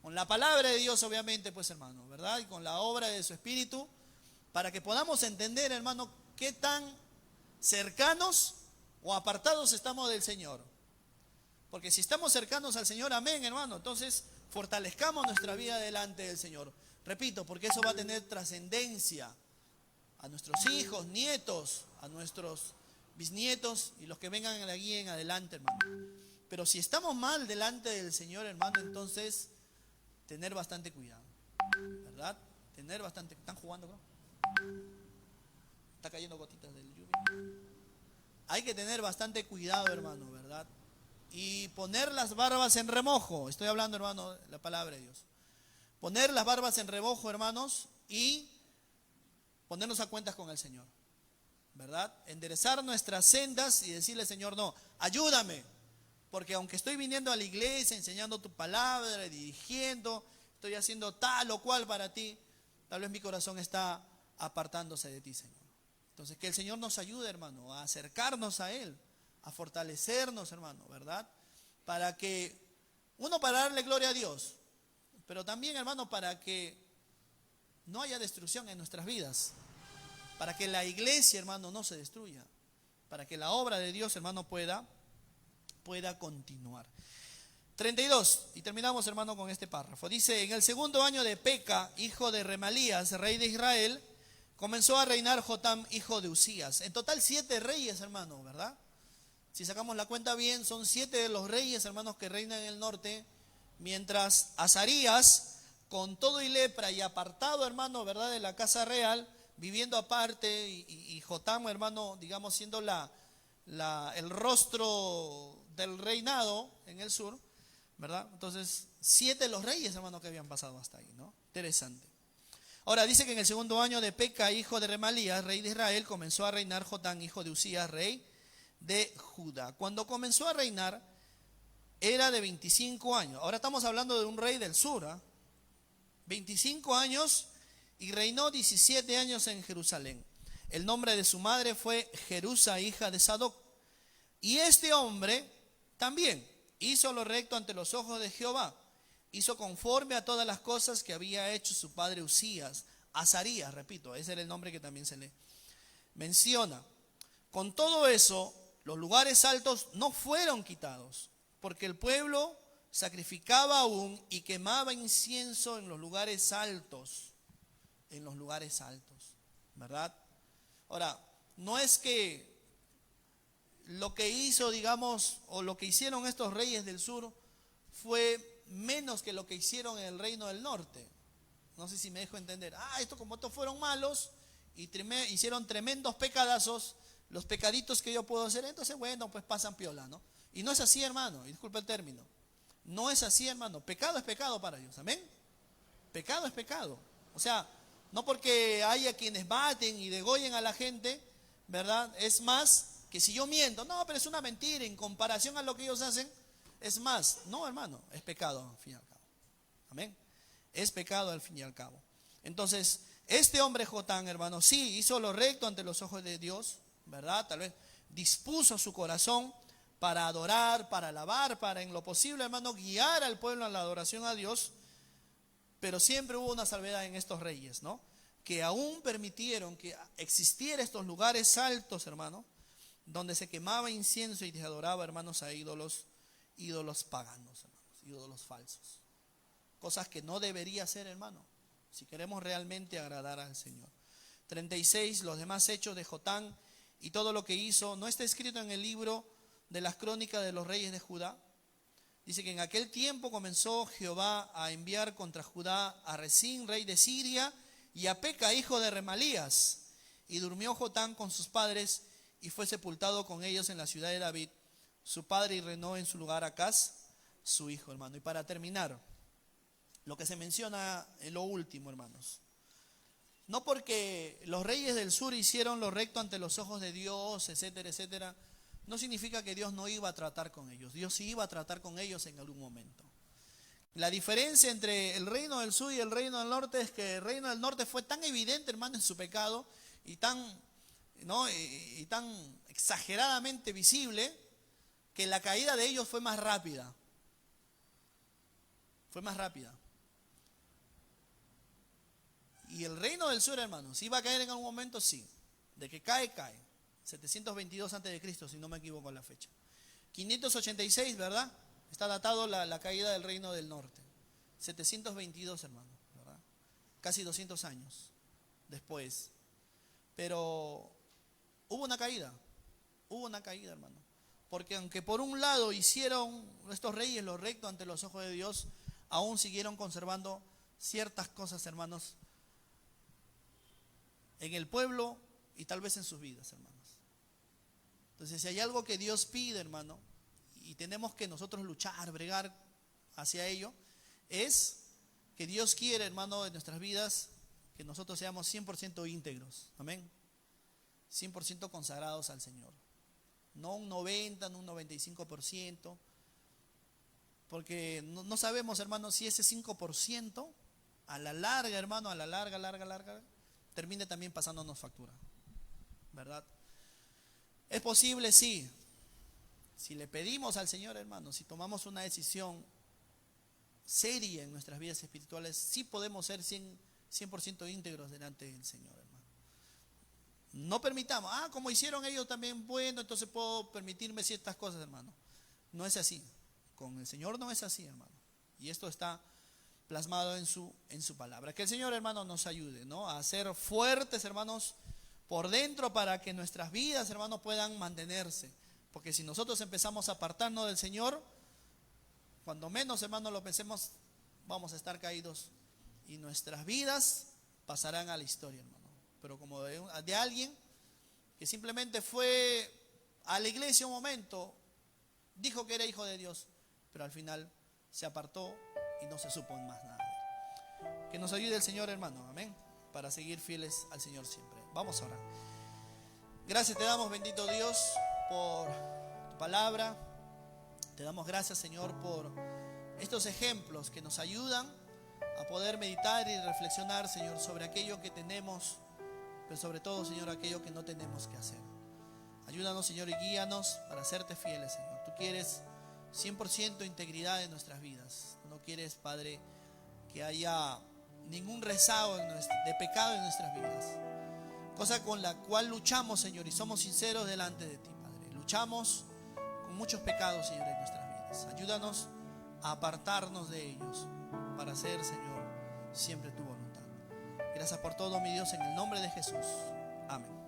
con la palabra de Dios, obviamente, pues, hermano, ¿verdad? Y con la obra de su Espíritu, para que podamos entender, hermano, qué tan cercanos o apartados estamos del Señor. Porque si estamos cercanos al Señor, amén, hermano, entonces fortalezcamos nuestra vida delante del Señor. Repito, porque eso va a tener trascendencia a nuestros hijos, nietos, a nuestros bisnietos y los que vengan de aquí en adelante, hermano. Pero si estamos mal delante del Señor, hermano, entonces tener bastante cuidado, ¿verdad? Tener bastante. ¿Están jugando, bro? Está cayendo gotitas del lluvia. Hay que tener bastante cuidado, hermano, ¿verdad? Y poner las barbas en remojo. Estoy hablando, hermano, la palabra de Dios. Poner las barbas en remojo, hermanos, y ponernos a cuentas con el Señor, ¿verdad? Enderezar nuestras sendas y decirle, Señor, no, ayúdame. Porque aunque estoy viniendo a la iglesia, enseñando tu palabra, dirigiendo, estoy haciendo tal o cual para ti, tal vez mi corazón está apartándose de ti, Señor. Entonces, que el Señor nos ayude, hermano, a acercarnos a Él, a fortalecernos, hermano, ¿verdad? Para que, para darle gloria a Dios, pero también, hermano, para que no haya destrucción en nuestras vidas, para que la iglesia, hermano, no se destruya. para que la obra de Dios, hermano, pueda continuar. 32, y terminamos, hermano, con este párrafo. Dice: en el segundo año de Peca, hijo de Remalías, rey de Israel, comenzó a reinar Jotam, hijo de Usías. En total 7 reyes, hermano, ¿verdad? Si sacamos la cuenta bien, son 7 de los reyes, hermanos, que reinan en el norte, mientras Azarías, con todo y lepra y apartado, hermano, ¿verdad?, de la casa real, viviendo aparte, y Jotam, hermano, digamos, siendo el rostro del reinado en el sur, ¿verdad? Entonces, 7 los reyes, hermano, que habían pasado hasta ahí, ¿no? Interesante. Ahora, dice que en el segundo año de Peca, hijo de Remalías, rey de Israel, comenzó a reinar Jotam, hijo de Usías, rey de Judá. Cuando comenzó a reinar, era de 25 años. Ahora estamos hablando de un rey del sur, ¿eh? 25 años, y reinó 17 años en Jerusalén. El nombre de su madre fue Jerusa, hija de Sadoc. Y este hombre también hizo lo recto ante los ojos de Jehová. Hizo conforme a todas las cosas que había hecho su padre Usías. Azarías, repito, ese era el nombre que también se le menciona. Con todo eso, los lugares altos no fueron quitados, porque el pueblo sacrificaba aún y quemaba incienso en los lugares altos. En los lugares altos, ¿verdad? Ahora, no es que lo que hizo, digamos, o lo que hicieron estos reyes del sur fue menos que lo que hicieron en el reino del norte. No sé si me dejo entender. Esto como estos fueron malos y hicieron tremendos pecadazos, los pecaditos que yo puedo hacer, entonces bueno, pues pasan piola, ¿no? Y no es así, hermano, y disculpa el término. No es así, hermano. Pecado es pecado para ellos, ¿amén? Pecado es pecado. O sea, no porque haya quienes maten y degollen a la gente, ¿verdad? Es más que si yo miento, no, pero es una mentira en comparación a lo que ellos hacen, es más. No, hermano, es pecado al fin y al cabo. Amén. Es pecado al fin y al cabo. Entonces, este hombre Jotam, hermano, sí hizo lo recto ante los ojos de Dios, ¿verdad? Tal vez dispuso su corazón para adorar, para alabar, para en lo posible, hermano, guiar al pueblo a la adoración a Dios. Pero siempre hubo una salvedad en estos reyes, ¿no? Que aún permitieron que existieran estos lugares altos, hermano, donde se quemaba incienso y se adoraba, hermanos, a ídolos paganos, hermanos, ídolos falsos. Cosas que no debería ser, hermano, si queremos realmente agradar al Señor. 36, los demás hechos de Jotam y todo lo que hizo, ¿no está escrito en el libro de las crónicas de los reyes de Judá? Dice que en aquel tiempo comenzó Jehová a enviar contra Judá a Resín, rey de Siria, y a Peca, hijo de Remalías. Y durmió Jotam con sus padres y fue sepultado con ellos en la ciudad de David, su padre, y reinó en su lugar Acaz, su hijo, hermano. Y para terminar, lo que se menciona en lo último, hermanos. No porque los reyes del sur hicieron lo recto ante los ojos de Dios, etcétera, etcétera, no significa que Dios no iba a tratar con ellos. Dios sí iba a tratar con ellos en algún momento. La diferencia entre el reino del sur y el reino del norte es que el reino del norte fue tan evidente, hermano, en su pecado y tan exageradamente visible, que la caída de ellos fue más rápida. Fue más rápida. Y el reino del sur, hermano, si iba a caer en algún momento, sí. De que cae, cae. 722 a.C., si no me equivoco en la fecha. 586, ¿verdad? Está datado la caída del reino del norte. 722, hermano, ¿verdad? Casi 200 años después. Pero hubo una caída, hermano. Porque aunque por un lado hicieron estos reyes lo recto ante los ojos de Dios, aún siguieron conservando ciertas cosas, hermanos, en el pueblo y tal vez en sus vidas, hermanos. Entonces, si hay algo que Dios pide, hermano, y tenemos que nosotros luchar, bregar hacia ello, es que Dios quiere, hermano, en nuestras vidas, que nosotros seamos 100% íntegros, amén, 100% consagrados al Señor, no un 90, no un 95%, porque no sabemos, hermano, si ese 5% a la larga, hermano, a la larga, termine también pasándonos factura, ¿verdad? Es posible, sí. Si le pedimos al Señor, hermano, si tomamos una decisión seria en nuestras vidas espirituales, sí podemos ser 100% íntegros delante del Señor, hermano. No permitamos, como hicieron ellos también, bueno, entonces puedo permitirme ciertas cosas, hermano. No es así. Con el Señor no es así, hermano. Y esto está plasmado en su palabra. Que el Señor, hermano, nos ayude, ¿no?, a ser fuertes, hermanos, por dentro, para que nuestras vidas, hermanos, puedan mantenerse. Porque si nosotros empezamos a apartarnos del Señor, cuando menos, hermanos, lo pensemos, vamos a estar caídos y nuestras vidas pasarán a la historia, hermano. Pero como de alguien que simplemente fue a la iglesia un momento, dijo que era hijo de Dios, pero al final se apartó y no se supo más nada. Que nos ayude el Señor, hermano, amén, para seguir fieles al Señor siempre. Vamos a orar. Gracias te damos, bendito Dios, por tu palabra. Te damos gracias, Señor, por estos ejemplos que nos ayudan a poder meditar y reflexionar, Señor, sobre aquello que tenemos, pero sobre todo, Señor, aquello que no tenemos que hacer. Ayúdanos, Señor, y guíanos para hacerte fieles, Señor. Tú quieres 100% integridad en nuestras vidas. Tú no quieres, Padre, que haya ningún rezago de pecado en nuestras vidas. Cosa con la cual luchamos, Señor, y somos sinceros delante de ti, Padre. Luchamos con muchos pecados, Señor, en nuestras vidas. Ayúdanos a apartarnos de ellos para hacer, Señor, siempre tu voluntad. Gracias por todo, mi Dios, en el nombre de Jesús. Amén.